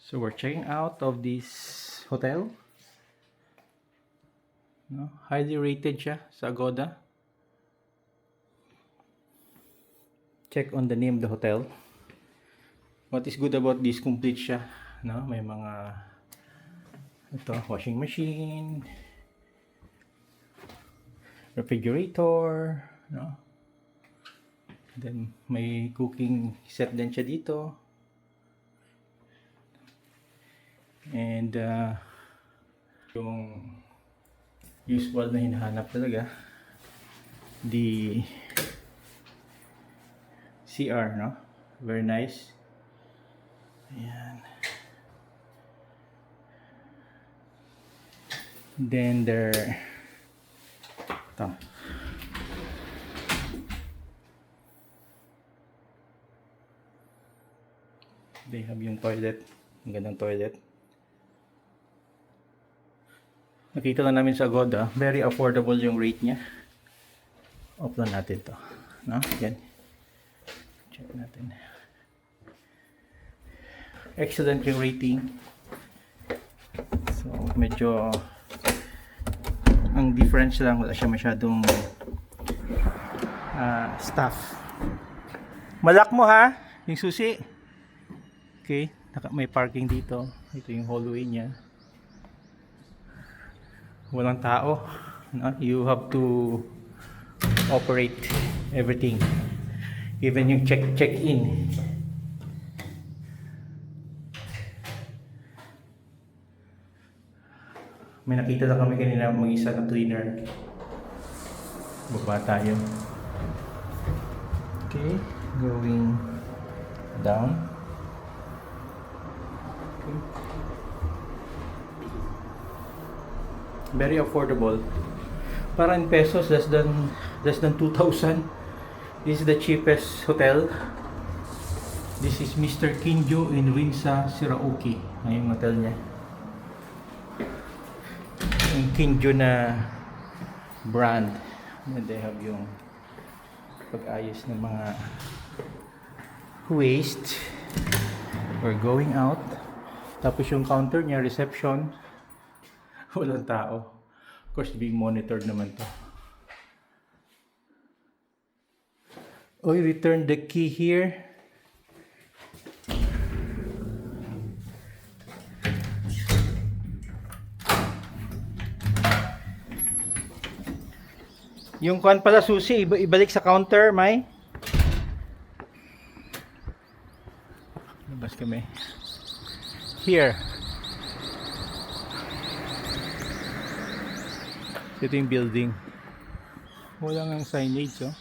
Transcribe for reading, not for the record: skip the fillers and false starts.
So we're checking out of this hotel. No, highly rated siya sa Agoda. Check on the name of the hotel. What is good about this, complete siya, no? May mga washing machine, refrigerator, no? Then may cooking set din siya dito. And yung usual na hinahanap talaga, the CR, no? Very nice. Ayan. Then there, ito. They have yung toilet. Ang gandang toilet. Nakita lang namin sa Agoda, very affordable yung rate niya. Off lang natin to, no? Yan. Check natin. Excellent yung rating. So medyo ang difference lang, wala siya masyadong staff. Malak mo ha yung susi. Okay, may parking dito. Ito yung hallway niya. Walang tao, no? You have to operate everything, even yung check-in. May nakita lang kami kanina mag-isa na cleaner. Baba tayo. Okay, going down. Okay. Very affordable. Para in pesos, less than 2,000. This is the cheapest hotel. This is Mr. Kinjo in Winsa, Shiraoki. Ayun yung hotel niya. Yung Kinjo na brand. And they have yung pag-ayos ng mga waste. We're going out. Tapos yung counter niya, reception. Walang tao. Of course, being monitored naman to. Oy, return the key here. Yung kuan pala susi, ibalik sa counter, May. Labas kami. Here. Ito yung building. Wala nang signage, oh.